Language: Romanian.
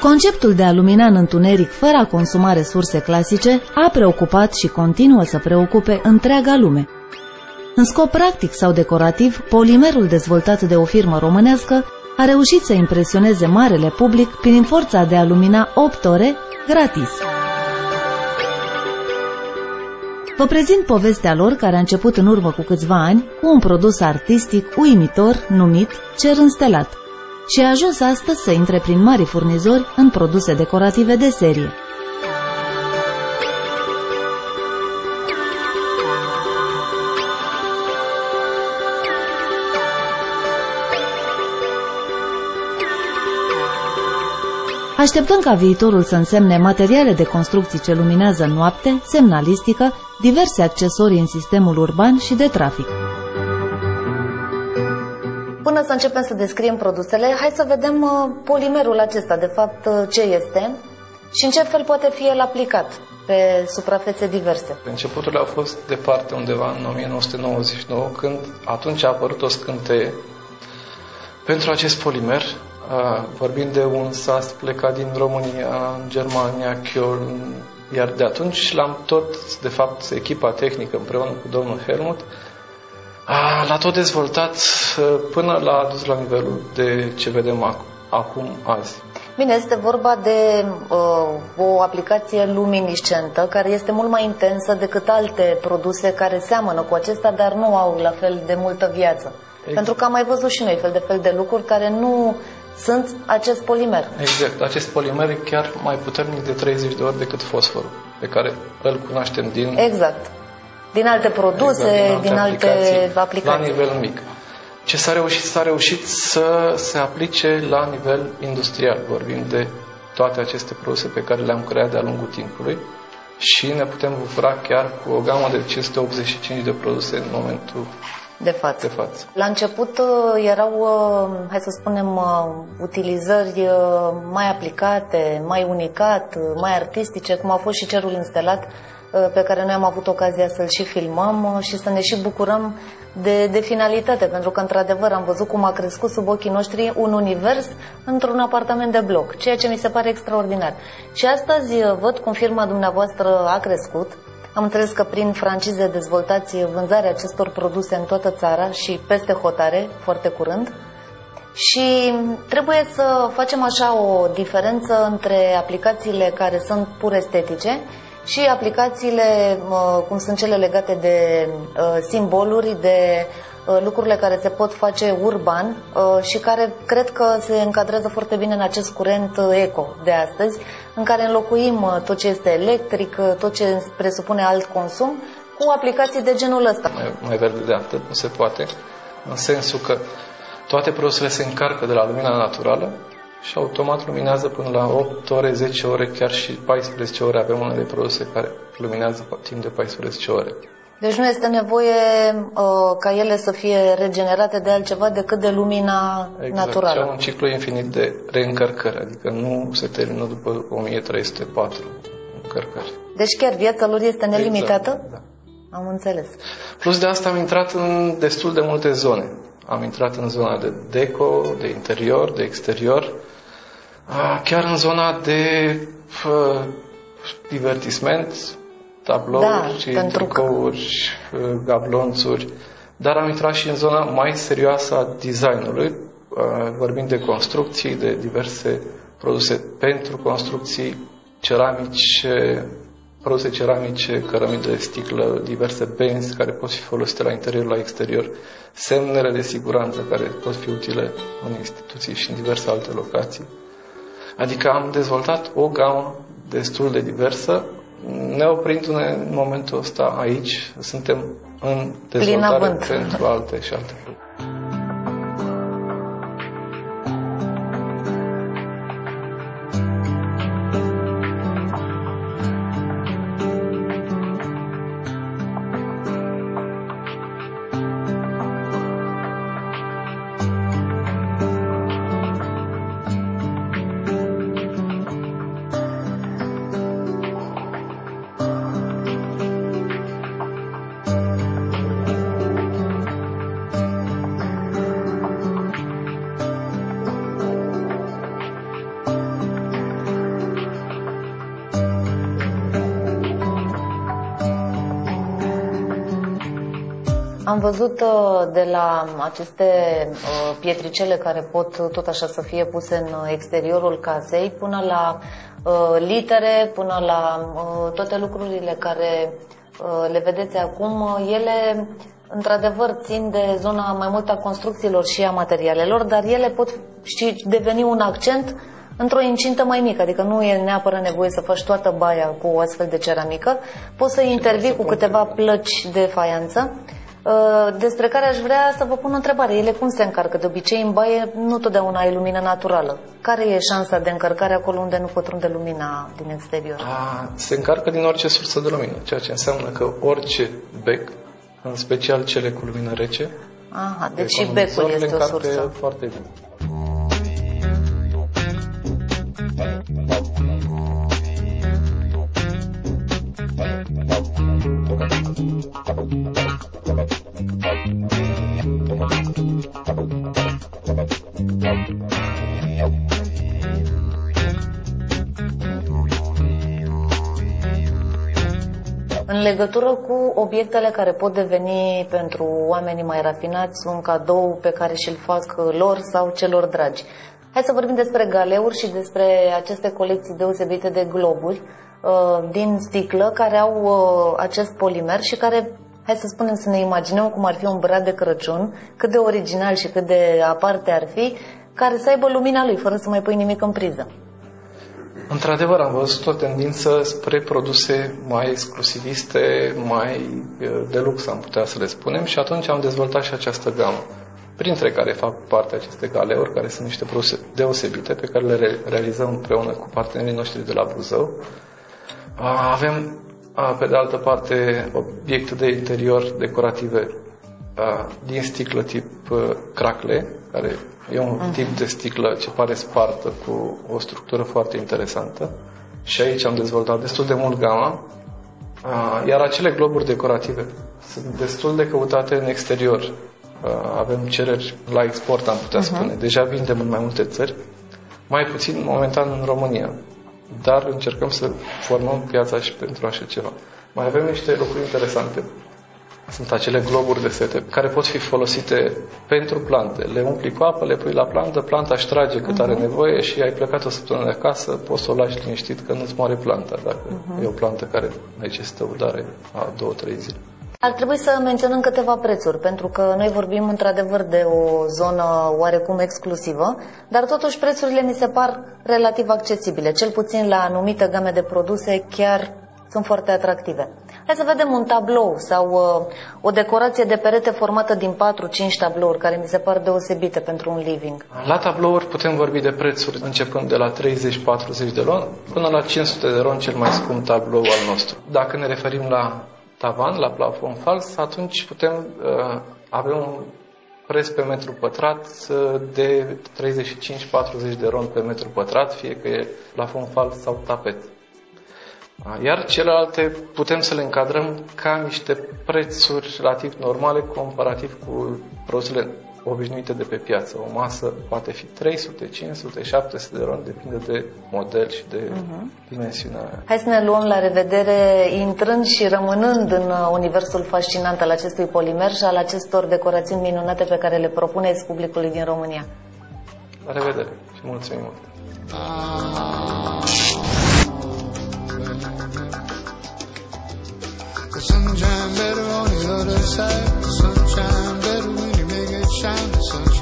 Conceptul de a lumina în întuneric fără a consuma resurse clasice a preocupat și continuă să preocupe întreaga lume. În scop practic sau decorativ, polimerul dezvoltat de o firmă românească a reușit să impresioneze marele public prin forța de a lumina 8 ore gratis. Vă prezint povestea lor, care a început în urmă cu câțiva ani cu un produs artistic uimitor numit cer înstelat și a ajuns astăzi să intre prin mari furnizori în produse decorative de serie. Așteptăm ca viitorul să însemne materiale de construcții ce luminează în noapte, semnalistică, diverse accesorii în sistemul urban și de trafic. Până să începem să descriem produsele, hai să vedem polimerul acesta, de fapt, ce este și în ce fel poate fi el aplicat pe suprafețe diverse. Începuturile au fost departe, undeva în 1999, când atunci a apărut o scânteie pentru acest polimer. Vorbim de un sas plecat din România, în Germania, Köln, iar de atunci l-am tot, de fapt, echipa tehnică împreună cu domnul Helmut, l-a tot dezvoltat până l-a adus la nivelul de ce vedem acum, azi. Bine, este vorba de o aplicație luminiscentă care este mult mai intensă decât alte produse care seamănă cu acesta, dar nu au la fel de multă viață. Exact. Pentru că am mai văzut și noi fel de lucruri care nu sunt acest polimer. Exact. Acest polimer e chiar mai puternic de 30 de ori decât fosforul, pe care îl cunoaștem din... Exact. Din alte produse, exact, din alte aplicații. La nivel mic. Ce s-a reușit? S-a reușit să se aplice la nivel industrial. Vorbim de toate aceste produse pe care le-am creat de-a lungul timpului și ne putem bucura chiar cu o gamă de 585 de produse în momentul de față. La început erau, hai să spunem, utilizări mai aplicate, mai unicat, mai artistice, cum a fost și cerul înstelat, pe care noi am avut ocazia să-l și filmăm și să ne și bucurăm de finalitate, pentru că, într-adevăr, am văzut cum a crescut sub ochii noștri un univers într-un apartament de bloc, ceea ce mi se pare extraordinar. Și astăzi văd cum firma dumneavoastră a crescut. Am înțeles că prin francize dezvoltați vânzarea acestor produse în toată țara și peste hotare, foarte curând. Și trebuie să facem așa o diferență între aplicațiile care sunt pur estetice și aplicațiile cum sunt cele legate de simboluri, de lucrurile care se pot face urban și care cred că se încadrează foarte bine în acest curent eco de astăzi, în care înlocuim tot ce este electric, tot ce presupune alt consum, cu aplicații de genul ăsta. Mai verde de atât nu se poate, în sensul că toate produsele se încarcă de la lumina naturală și automat luminează până la 8 ore, 10 ore, chiar și 14 ore. Avem unele produse care luminează timp de 14 ore. Deci nu este nevoie ca ele să fie regenerate de altceva decât de lumina naturală. Exact, un ciclu infinit de reîncărcări, adică nu se termină după 1304 încărcări. Deci chiar viața lor este nelimitată? Exact, da. Am înțeles. Plus de asta am intrat în destul de multe zone. Am intrat în zona de deco, de interior, de exterior, chiar în zona de divertisment, tablouri, tricouri, gablonțuri, dar am intrat și în zona mai serioasă a designului, vorbind de construcții, de diverse produse pentru construcții, ceramice, produse ceramice, cărămidă de sticlă, diverse benzi care pot fi folosite la interior, la exterior, semnele de siguranță care pot fi utile în instituții și în diverse alte locații. Adică am dezvoltat o gamă destul de diversă, neoprindu-ne în momentul ăsta aici, suntem în dezvoltare pentru alte și alte lucruri. Am văzut de la aceste pietricele care pot tot așa să fie puse în exteriorul casei, până la litere, până la toate lucrurile care le vedeți acum, ele într-adevăr țin de zona mai mult a construcțiilor și a materialelor, dar ele pot și deveni un accent într-o incintă mai mică, adică nu e neapărat nevoie să faci toată baia cu o astfel de ceramică, poți să intervii cu câteva plăci de faianță, despre care aș vrea să vă pun o întrebare. Ele cum se încarcă? De obicei în baie nu totdeauna ai lumină naturală. Care e șansa de încărcare acolo unde nu pătrunde lumina din exterior? Se încarcă din orice sursă de lumină, ceea ce înseamnă că orice bec, în special cele cu lumină rece, deci și becul este o sursă. Foarte bine. În legătură cu obiectele care pot deveni pentru oamenii mai rafinați un cadou pe care și-l fac lor sau celor dragi, hai să vorbim despre galeuri și despre aceste colecții deosebite de globuri din sticlă care au acest polimer și care, hai să spunem, să ne imaginăm cum ar fi un brad de Crăciun, cât de original și cât de aparte ar fi, care să aibă lumina lui, fără să mai pui nimic în priză. Într-adevăr, am văzut o tendință spre produse mai exclusiviste, mai de lux, am putea să le spunem, și atunci am dezvoltat și această gamă, printre care fac parte aceste galeuri, care sunt niște produse deosebite, pe care le realizăm împreună cu partenerii noștri de la Buzău. Avem, pe de altă parte, obiecte de interior decorative din sticlă tip cracle, care e un tip de sticlă ce pare spartă cu o structură foarte interesantă. Și aici am dezvoltat destul de mult gama. Iar acele globuri decorative sunt destul de căutate în exterior. Avem cereri la export, am putea spune. Deja vindem în mai multe țări, mai puțin momentan în România. Dar încercăm să formăm piața și pentru așa ceva. Mai avem niște lucruri interesante. Sunt acele globuri de sete care pot fi folosite pentru plante. Le umpli cu apă, le pui la plantă, planta își trage cât are nevoie și ai plecat o săptămână de acasă, poți să o lași liniștit că nu-ți moare planta dacă e o plantă care necesită udare a 2-3 zile. Ar trebui să menționăm câteva prețuri, pentru că noi vorbim într-adevăr de o zonă oarecum exclusivă, dar totuși prețurile mi se par relativ accesibile, cel puțin la anumite game de produse chiar sunt foarte atractive. Hai să vedem un tablou sau o decorație de perete formată din 4-5 tablouri, care mi se par deosebite pentru un living. La tablouri putem vorbi de prețuri începând de la 30-40 de RON până la 500 de RON, cel mai scump tablou al nostru. Dacă ne referim la tavan, la plafon fals, atunci putem avea un preț pe metru pătrat de 35-40 de RON pe metru pătrat, fie că e plafon fals sau tapet. Iar celelalte putem să le încadrăm ca niște prețuri relativ normale comparativ cu produsele obișnuite de pe piață. O masă poate fi 300, 500, 700 de RON, depinde de model și de dimensiunea. Hai să ne luăm la revedere, intrând și rămânând în universul fascinant al acestui polimer și al acestor decorațiuni minunate pe care le propuneți publicului din România. La revedere și mulțumim mult! The sunshine better on the other side. The sunshine better when you make it shine. The sunshine